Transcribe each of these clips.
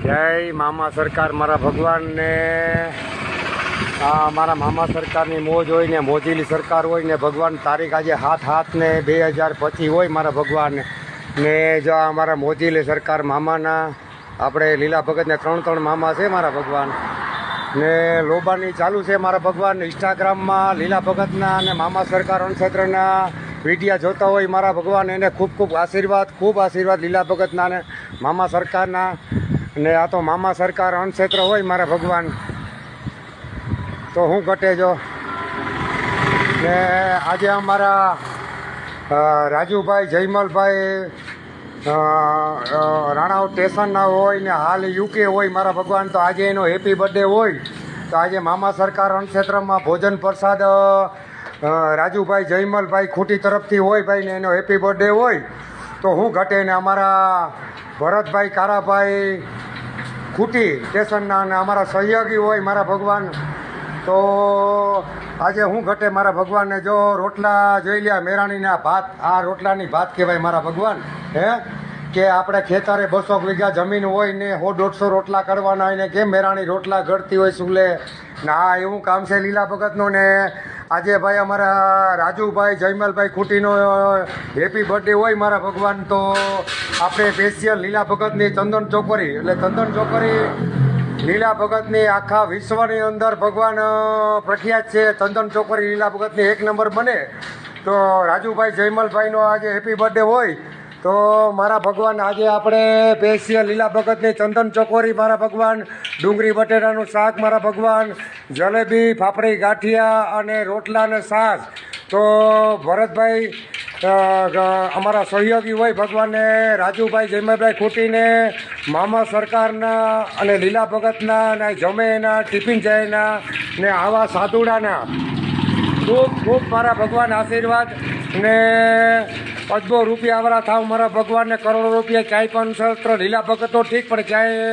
જય મામા સરકાર મારા ભગવાનને મારા મામા સરકારની મોજ હોય ને મોજીલી સરકાર હોય ને ભગવાન તારીખ આજે 7/7 ને 2025 હોય મારા ભગવાન ને જો અમારા મોજીલી સરકાર મામાના આપણે લીલા ભગતને 3 મામા છે મારા ભગવાન ને લોબાની ચાલુ છે મારા ભગવાન ઇન્સ્ટાગ્રામમાં લીલા ભગતના અને મામા સરકાર અણક્ષેત્રના વિડીયા જોતા હોય મારા ભગવાન એને ખૂબ આશીર્વાદ લીલા ભગતના ને મામા સરકારના ને આ તો મામા સરકાર અણક્ષેત્ર હોય મારા ભગવાન તો હું ઘટે જો ને આજે અમારા રાજુભાઈ જયમલભાઈ રાણાવ સ્ટેશનના હોય ને હાલ યુકે હોય મારા ભગવાન તો આજે એનો હેપી બર્થડે હોય તો આજે મામા સરકાર અણક્ષેત્રમાં ભોજન પ્રસાદ રાજુભાઈ જયમલભાઈ ખૂટી તરફથી હોય ભાઈ ને એનો હેપી બર્થડે હોય તો હું ઘટે ને અમારા ભરતભાઈ કારાભાઈ ખૂટી સ્ટેશનના અને અમારા સહયોગી હોય મારા ભગવાન તો આજે હું ઘટે મારા ભગવાનને જો રોટલા જોઈ લ્યા મેરાણીના ભાત આ રોટલાની ભાત કહેવાય મારા ભગવાન હે કે આપણે ખેતરે 200 વીઘા જમીન હોય ને 100-150 રોટલા કરવાના હોય ને કેમ મેરાણી રોટલા ઘડતી હોય સુલે ને હા એવું કામ છે લીલા ભગતનું ને આજે ભાઈ અમારા રાજુભાઈ જયમલભાઈ ખૂટીનો હેપી બર્થડે હોય મારા ભગવાન તો આપણે સ્પેશિયલ લીલા ભગતની ચંદન ચોકરી એટલે ચંદન ચોકરી લીલા ભગતની આખા વિશ્વની અંદર ભગવાન પ્રખ્યાત છે ચંદન ચોકરી લીલા ભગતની 1 નંબર બને તો રાજુભાઈ જયમલભાઈનો આજે હેપી બર્થડે હોય તો મારા ભગવાન આજે આપણે સ્પેશિયલ લીલા ભગતની ચંદન ચોકોરી મારા ભગવાન ડુંગળી બટેટાનું શાક મારા ભગવાન જલેબી ફાફડી ગાંઠિયા અને રોટલા અને છાશ તો ભરતભાઈ અમારા સહયોગી હોય ભગવાનને રાજુભાઈ જયમલભાઈ ખૂટીને મામા સરકારના અને લીલા ભગતના ને જમેના ટિફિન જાયના ને આવા સાધુડાના ખૂબ મારા ભગવાન આશીર્વાદ ને અજબો રૂપિયાવાળા થાવ મારા ભગવાનને કરોડો રૂપિયા ક્યાંય પણ અણક્ષેત્ર લીલા ભગત તો ઠીક પણ ક્યાંય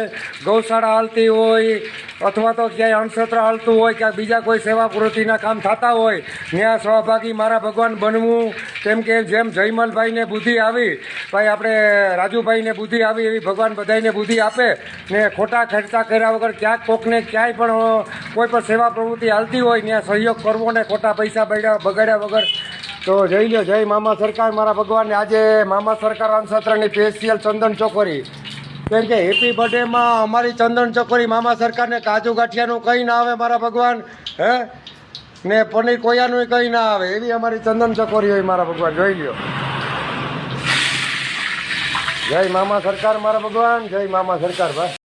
ગૌશાળા હાલતી હોય અથવા તો ક્યાંય અણક્ષેત્ર હાલતું હોય ક્યાંક બીજા કોઈ સેવા પ્રવૃત્તિના કામ થતા હોય ત્યાં સહભાગી મારા ભગવાન બનવું કેમ કે જેમ જયમલભાઈને બુદ્ધિ આવી ભાઈ આપણે રાજુભાઈને બુદ્ધિ આવી એવી ભગવાન બધાને બુદ્ધિ આપે ને ખોટા ખર્ચા કર્યા વગર ક્યાંક કોકને ક્યાંય પણ કોઈ પણ સેવા પ્રવૃત્તિ હાલતી હોય ત્યાં સહયોગ કરવો ને ખોટા પૈસા બગાડ્યા વગર તો જઈ લો જય મામા સરકાર મારા ભગવાનને આજે મામા સરકાર અણક્ષેત્રની સ્પેશિયલ ચંદન ચોકરી કેમ કે હેપી બર્થડેમાં અમારી ચંદન ચોકરી મામા સરકારને કાજુ ગાંઠિયાનું કંઈ ના આવે મારા ભગવાન હે ને પનીર કોયાનું કંઈ ના આવે એવી અમારી ચંદન ચોકરી હોય મારા ભગવાન જોઈ લ્યો જય મામા સરકાર મારા ભગવાન જય મામા સરકાર ભાઈ